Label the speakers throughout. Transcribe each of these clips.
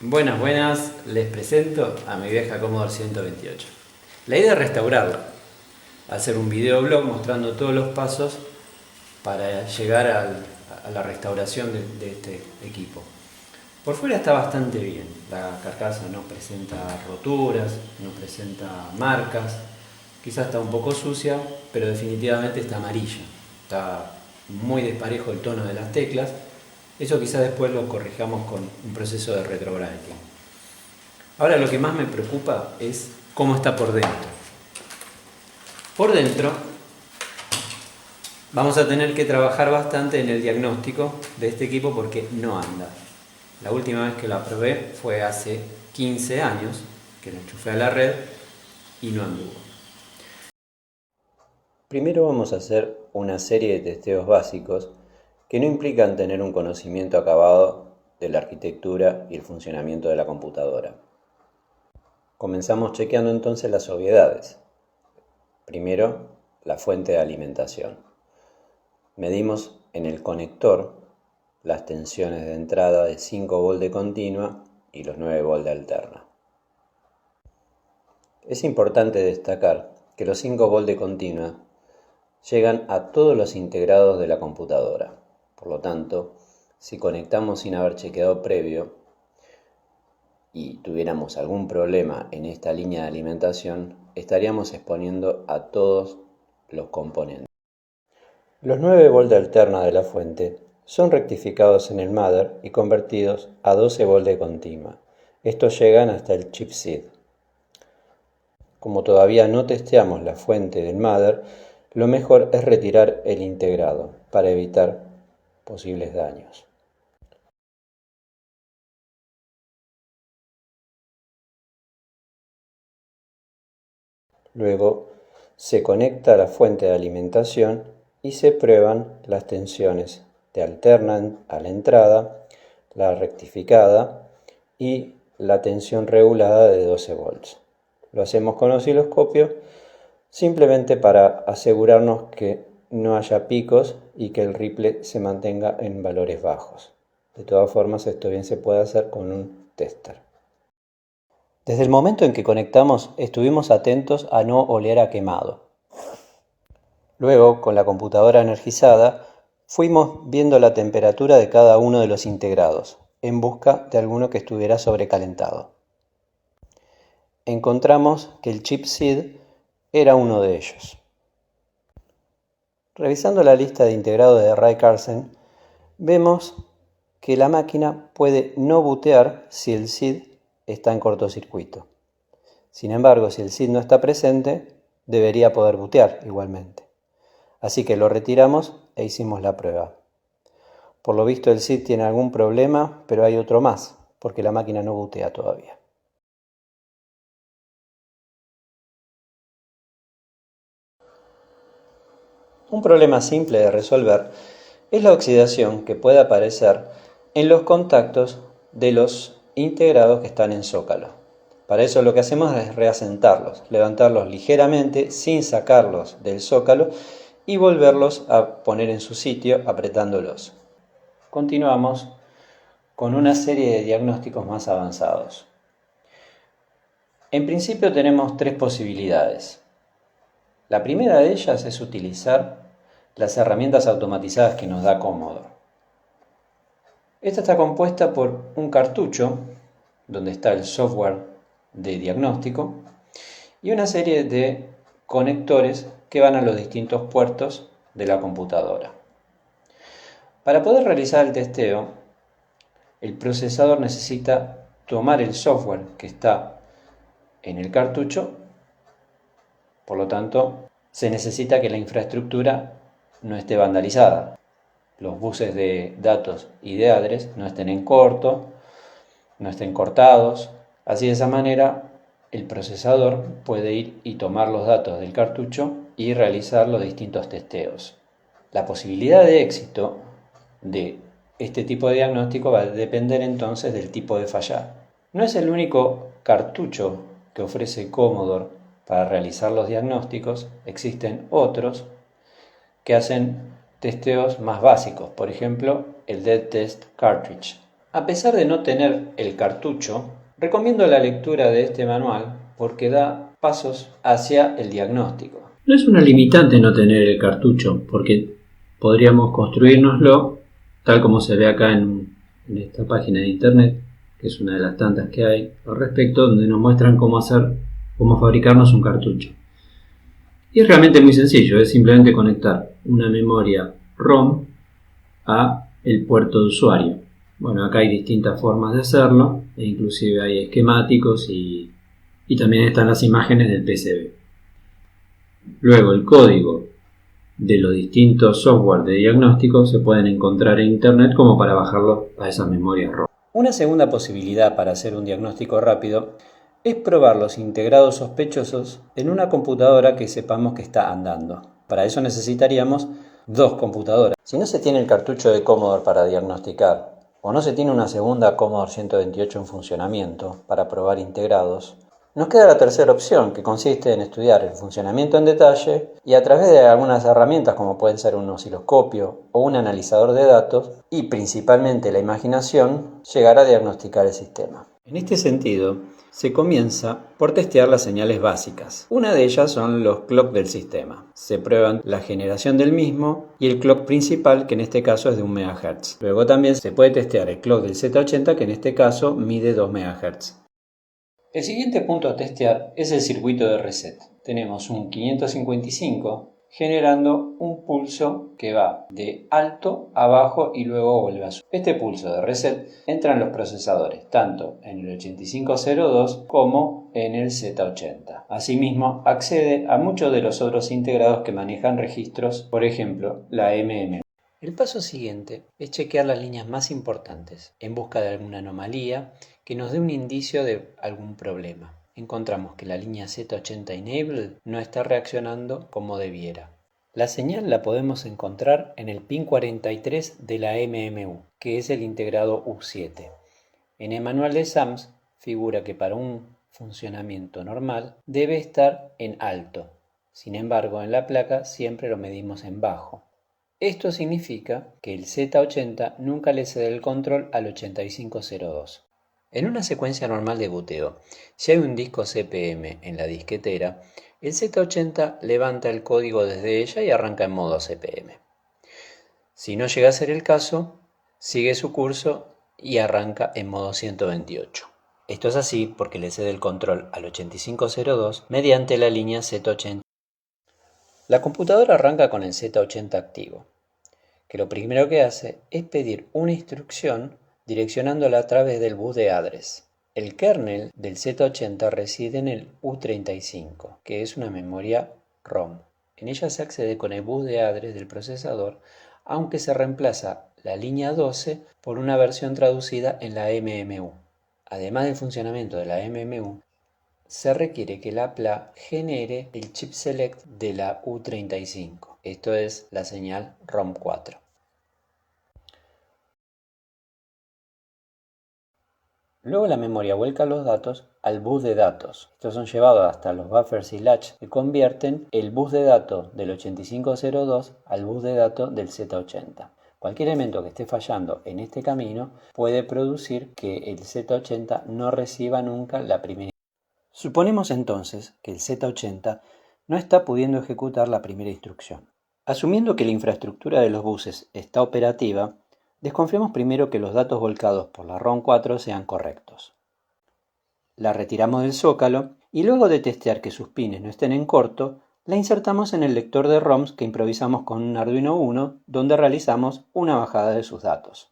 Speaker 1: Buenas, buenas, les presento a mi vieja Commodore 128. La idea es restaurarla, hacer un videoblog mostrando todos los pasos para llegar a la restauración de este equipo. Por fuera está bastante bien, la carcasa no presenta roturas, no presenta marcas, quizás está un poco sucia, pero definitivamente está amarilla, está muy desparejo el tono de las teclas. Eso quizás después lo corrijamos con un proceso de retrogrinding. Ahora lo que más me preocupa es cómo está por dentro. Por dentro vamos a tener que trabajar bastante en el diagnóstico de este equipo porque no anda. La última vez que la probé fue hace 15 años, que la enchufé a la red y no anduvo. Primero vamos a hacer una serie de testeos básicos que no implican tener un conocimiento acabado de la arquitectura y el funcionamiento de la computadora. Comenzamos chequeando entonces las obviedades. Primero, la fuente de alimentación. Medimos en el conector las tensiones de entrada de 5 volt de continua y los 9 volt de alterna. Es importante destacar que los 5 volt de continua llegan a todos los integrados de la computadora. Por lo tanto, si conectamos sin haber chequeado previo y tuviéramos algún problema en esta línea de alimentación, estaríamos exponiendo a todos los componentes. Los 9 volt de alterna de la fuente son rectificados en el mother y convertidos a 12 volt de continua. Estos llegan hasta el chip SID. Como todavía no testeamos la fuente del mother, lo mejor es retirar el integrado para evitar posibles daños. Luego se conecta a la fuente de alimentación y se prueban las tensiones de alterna a la entrada, la rectificada y la tensión regulada de 12 volts. Lo hacemos con osciloscopio simplemente para asegurarnos que no haya picos y que el ripple se mantenga en valores bajos. De todas formas, esto bien se puede hacer con un tester. Desde el momento en que conectamos, estuvimos atentos a no oler a quemado. Luego, con la computadora energizada, fuimos viendo la temperatura de cada uno de los integrados, en busca de alguno que estuviera sobrecalentado. Encontramos que el chip SID era uno de ellos. Revisando la lista de integrados de Ray Carson, vemos que la máquina puede no bootear si el SID está en cortocircuito. Sin embargo, si el SID no está presente, debería poder bootear igualmente. Así que lo retiramos e hicimos la prueba. Por lo visto el SID tiene algún problema, pero hay otro más, porque la máquina no bootea todavía. Un problema simple de resolver es la oxidación que puede aparecer en los contactos de los integrados que están en zócalo. Para eso lo que hacemos es reasentarlos, levantarlos ligeramente sin sacarlos del zócalo y volverlos a poner en su sitio apretándolos. Continuamos con una serie de diagnósticos más avanzados. En principio tenemos tres posibilidades. La primera de ellas es utilizar las herramientas automatizadas que nos da Commodore. Esta está compuesta por un cartucho donde está el software de diagnóstico y una serie de conectores que van a los distintos puertos de la computadora. Para poder realizar el testeo, el procesador necesita tomar el software que está en el cartucho, por lo tanto, se necesita que la infraestructura no esté vandalizada. Los buses de datos y de address no estén en corto, no estén cortados. Así de esa manera el procesador puede ir y tomar los datos del cartucho y realizar los distintos testeos. La posibilidad de éxito de este tipo de diagnóstico va a depender entonces del tipo de falla. No es el único cartucho que ofrece Commodore para realizar los diagnósticos, existen otros que hacen testeos más básicos, por ejemplo el Dead Test Cartridge. A pesar de no tener el cartucho, recomiendo la lectura de este manual porque da pasos hacia el diagnóstico. No es una limitante no tener el cartucho, porque podríamos construírnoslo tal como se ve acá en esta página de internet, que es una de las tantas que hay al respecto, donde nos muestran cómo fabricarnos un cartucho. Y es realmente muy sencillo, es simplemente conectar una memoria ROM a el puerto de usuario. Bueno, acá hay distintas formas de hacerlo, e inclusive hay esquemáticos y también están las imágenes del PCB. Luego el código de los distintos software de diagnóstico se pueden encontrar en internet como para bajarlo a esas memorias ROM. Una segunda posibilidad para hacer un diagnóstico rápido es probar los integrados sospechosos en una computadora que sepamos que está andando. Para eso necesitaríamos dos computadoras. Si no se tiene el cartucho de Commodore para diagnosticar o no se tiene una segunda Commodore 128 en funcionamiento para probar integrados, nos queda la tercera opción, que consiste en estudiar el funcionamiento en detalle y a través de algunas herramientas como pueden ser un osciloscopio o un analizador de datos y principalmente la imaginación, llegar a diagnosticar el sistema. En este sentido, se comienza por testear las señales básicas. Una de ellas son los clock del sistema. Se prueban la generación del mismo y el clock principal, que en este caso es de 1 MHz. Luego también se puede testear el clock del Z80, que en este caso mide 2 MHz. El siguiente punto a testear es el circuito de reset. Tenemos un 555 generando un pulso que va de alto a bajo y luego vuelve a subir. Este pulso de reset entra en los procesadores, tanto en el 8502 como en el Z80. Asimismo, accede a muchos de los otros integrados que manejan registros, por ejemplo, la MMU. El paso siguiente es chequear las líneas más importantes en busca de alguna anomalía que nos dé un indicio de algún problema. Encontramos que la línea Z80 Enable no está reaccionando como debiera. La señal la podemos encontrar en el pin 43 de la MMU, que es el integrado U7. En el manual de SAMS figura que para un funcionamiento normal debe estar en alto. Sin embargo, en la placa siempre lo medimos en bajo. Esto significa que el Z80 nunca le cede el control al 8502. En una secuencia normal de boteo, si hay un disco CPM en la disquetera, el Z80 levanta el código desde ella y arranca en modo CPM. Si no llega a ser el caso, sigue su curso y arranca en modo 128. Esto es así porque le cede el control al 8502 mediante la línea Z80. La computadora arranca con el Z80 activo, que lo primero que hace es pedir una instrucción direccionándola a través del bus de address. El kernel del Z80 reside en el U35, que es una memoria ROM. En ella se accede con el bus de address del procesador, aunque se reemplaza la línea 12 por una versión traducida en la MMU. Además del funcionamiento de la MMU, se requiere que la PLA genere el chip select de la U35, esto es la señal ROM4. Luego la memoria vuelca los datos al bus de datos. Estos son llevados hasta los buffers y latch que convierten el bus de datos del 8502 al bus de datos del Z80. Cualquier elemento que esté fallando en este camino puede producir que el Z80 no reciba nunca la primera. Suponemos entonces que el Z80 no está pudiendo ejecutar la primera instrucción. Asumiendo que la infraestructura de los buses está operativa, desconfiamos primero que los datos volcados por la ROM4 sean correctos. La retiramos del zócalo y luego de testear que sus pines no estén en corto, la insertamos en el lector de ROMs que improvisamos con un Arduino Uno, donde realizamos una bajada de sus datos.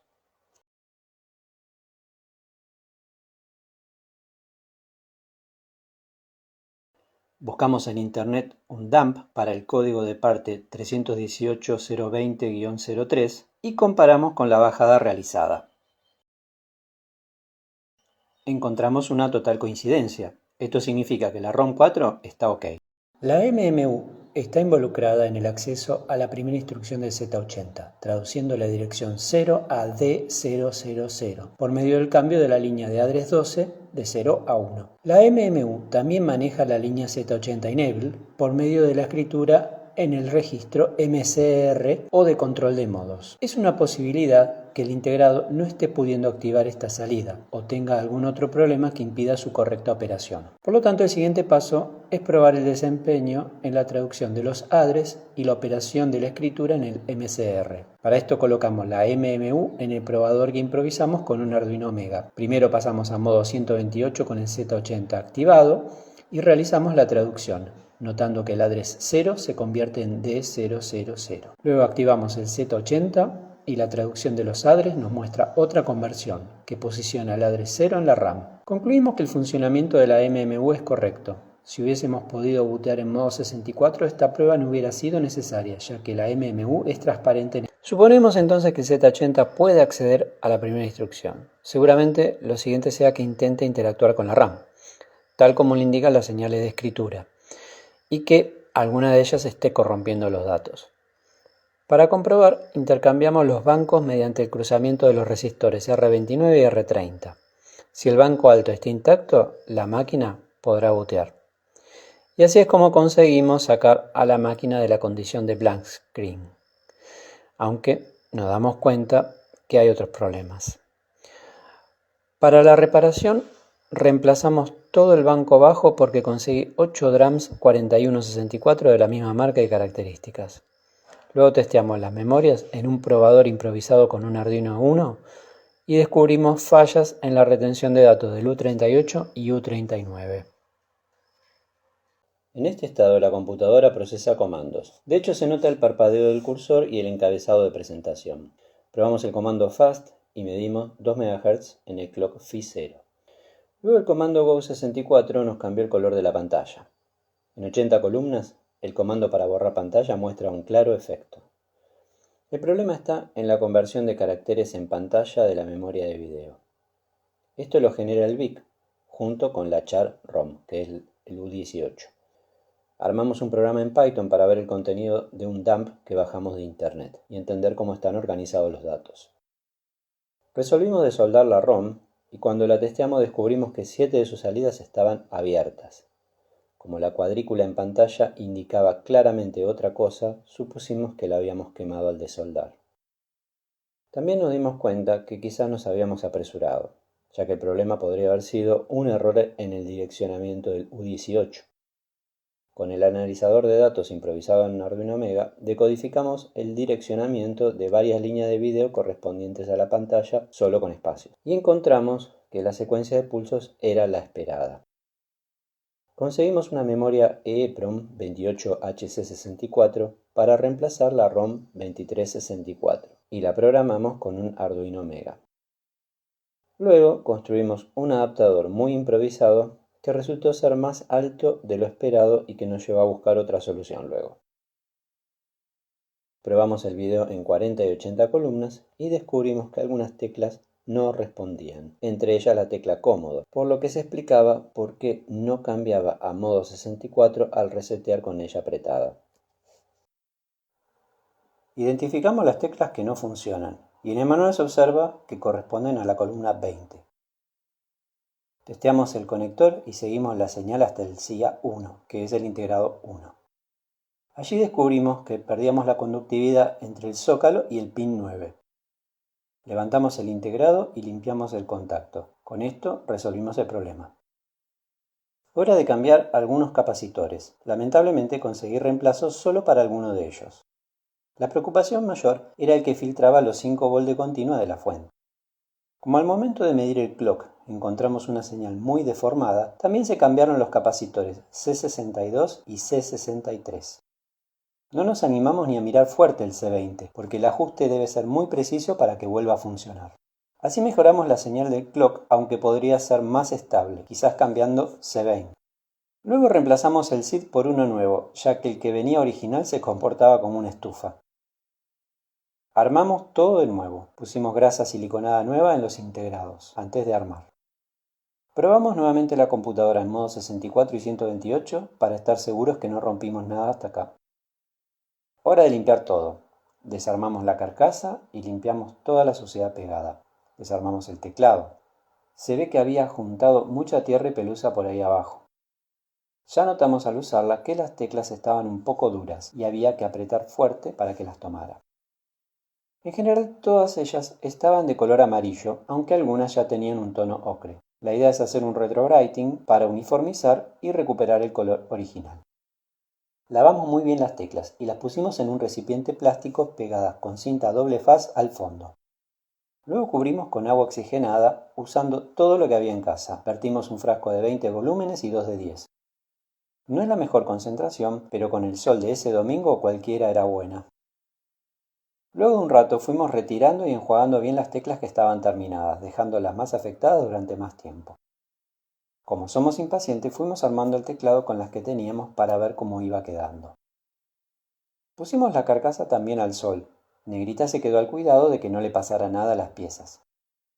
Speaker 1: Buscamos en internet un dump para el código de parte 318.020-03 y comparamos con la bajada realizada. Encontramos una total coincidencia. Esto significa que la ROM4 está OK. La MMU está involucrada en el acceso a la primera instrucción del Z80, traduciendo la dirección 0 a D000 por medio del cambio de la línea de address 12 de 0 a 1. La MMU también maneja la línea Z80 Enable por medio de la escritura en el registro MCR o de control de modos. Es una posibilidad que el integrado no esté pudiendo activar esta salida o tenga algún otro problema que impida su correcta operación. Por lo tanto, el siguiente paso es probar el desempeño en la traducción de los address y la operación de la escritura en el MCR. Para esto colocamos la MMU en el probador que improvisamos con un Arduino Mega. Primero pasamos a modo 128 con el Z80 activado y realizamos la traducción, notando que el address 0 se convierte en D000. Luego activamos el Z80 y la traducción de los address nos muestra otra conversión que posiciona el address 0 en la RAM. Concluimos que el funcionamiento de la MMU es correcto. Si hubiésemos podido bootear en modo 64, esta prueba no hubiera sido necesaria, ya que la MMU es transparente. Suponemos entonces que el Z80 puede acceder a la primera instrucción. Seguramente lo siguiente sea que intente interactuar con la RAM, tal como le indican las señales de escritura, y que alguna de ellas esté corrompiendo los datos. Para comprobar, intercambiamos los bancos mediante el cruzamiento de los resistores R29 y R30. Si el banco alto está intacto, la máquina podrá bootear. Y así es como conseguimos sacar a la máquina de la condición de blank screen, aunque nos damos cuenta que hay otros problemas. Para la reparación, reemplazamos todo el banco bajo porque conseguí 8 drums 4164 de la misma marca y características. Luego testeamos las memorias en un probador improvisado con un Arduino Uno y descubrimos fallas en la retención de datos del U38 y U39. En este estado la computadora procesa comandos. De hecho se nota el parpadeo del cursor y el encabezado de presentación. Probamos el comando fast y medimos 2 MHz en el clock Phi0. Luego el comando Go64 nos cambió el color de la pantalla. En 80 columnas, el comando para borrar pantalla muestra un claro efecto. El problema está en la conversión de caracteres en pantalla de la memoria de video. Esto lo genera el BIC, junto con la char ROM, que es el U18. Armamos un programa en Python para ver el contenido de un dump que bajamos de internet y entender cómo están organizados los datos. Resolvimos desoldar la ROM y cuando la testeamos descubrimos que 7 de sus salidas estaban abiertas. Como la cuadrícula en pantalla indicaba claramente otra cosa, supusimos que la habíamos quemado al desoldar. También nos dimos cuenta que quizás nos habíamos apresurado, ya que el problema podría haber sido un error en el direccionamiento del U18. Con el analizador de datos improvisado en Arduino Mega, decodificamos el direccionamiento de varias líneas de video correspondientes a la pantalla solo con espacios, y encontramos que la secuencia de pulsos era la esperada. Conseguimos una memoria EEPROM 28HC64 para reemplazar la ROM 2364 y la programamos con un Arduino Mega. Luego construimos un adaptador muy improvisado que resultó ser más alto de lo esperado y que nos llevó a buscar otra solución luego. Probamos el video en 40 y 80 columnas y descubrimos que algunas teclas no respondían, entre ellas la tecla cómodo, por lo que se explicaba por qué no cambiaba a modo 64 al resetear con ella apretada. Identificamos las teclas que no funcionan y en el manual se observa que corresponden a la columna 20. Testeamos el conector y seguimos la señal hasta el CIA 1, que es el integrado 1. Allí descubrimos que perdíamos la conductividad entre el zócalo y el pin 9. Levantamos el integrado y limpiamos el contacto. Con esto resolvimos el problema. Hora de cambiar algunos capacitores. Lamentablemente conseguí reemplazos solo para alguno de ellos. La preocupación mayor era el que filtraba los 5 volts de continua de la fuente. Como al momento de medir el clock encontramos una señal muy deformada, también se cambiaron los capacitores C62 y C63. No nos animamos ni a mirar fuerte el C20, porque el ajuste debe ser muy preciso para que vuelva a funcionar. Así mejoramos la señal del clock, aunque podría ser más estable, quizás cambiando C20. Luego reemplazamos el SID por uno nuevo, ya que el que venía original se comportaba como una estufa. Armamos todo de nuevo, pusimos grasa siliconada nueva en los integrados, antes de armar. Probamos nuevamente la computadora en modo 64 y 128 para estar seguros que no rompimos nada hasta acá. Hora de limpiar todo. Desarmamos la carcasa y limpiamos toda la suciedad pegada. Desarmamos el teclado. Se ve que había juntado mucha tierra y pelusa por ahí abajo. Ya notamos al usarla que las teclas estaban un poco duras y había que apretar fuerte para que las tomara. En general todas ellas estaban de color amarillo, aunque algunas ya tenían un tono ocre. La idea es hacer un retrowriting para uniformizar y recuperar el color original. Lavamos muy bien las teclas y las pusimos en un recipiente plástico pegadas con cinta doble faz al fondo. Luego cubrimos con agua oxigenada usando todo lo que había en casa. Vertimos un frasco de 20 volúmenes y 2 de 10. No es la mejor concentración, pero con el sol de ese domingo cualquiera era buena. Luego de un rato fuimos retirando y enjuagando bien las teclas que estaban terminadas, dejándolas más afectadas durante más tiempo. Como somos impacientes, fuimos armando el teclado con las que teníamos para ver cómo iba quedando. Pusimos la carcasa también al sol. Negrita se quedó al cuidado de que no le pasara nada a las piezas.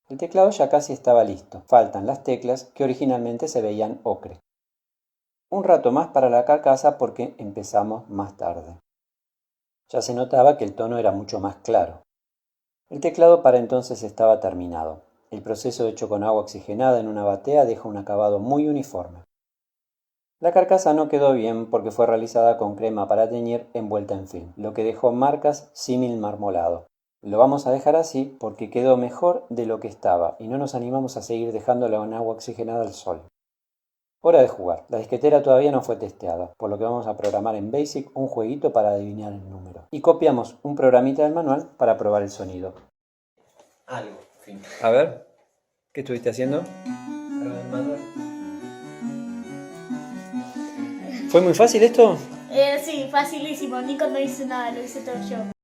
Speaker 1: El teclado ya casi estaba listo. Faltan las teclas que originalmente se veían ocre. Un rato más para la carcasa porque empezamos más tarde. Ya se notaba que el tono era mucho más claro. El teclado para entonces estaba terminado. El proceso hecho con agua oxigenada en una batea deja un acabado muy uniforme. La carcasa no quedó bien porque fue realizada con crema para teñir envuelta en film, lo que dejó marcas símil marmolado. Lo vamos a dejar así porque quedó mejor de lo que estaba y no nos animamos a seguir dejándolo en agua oxigenada al sol. Hora de jugar. La disquetera todavía no fue testeada, por lo que vamos a programar en BASIC un jueguito para adivinar el número. Y copiamos un programita del manual para probar el sonido.
Speaker 2: Algo, fin.
Speaker 1: A ver, ¿qué estuviste haciendo?
Speaker 2: Algo del manual.
Speaker 1: ¿Fue muy fácil esto?
Speaker 3: Sí, facilísimo. Nico no hizo nada, lo hice todo yo.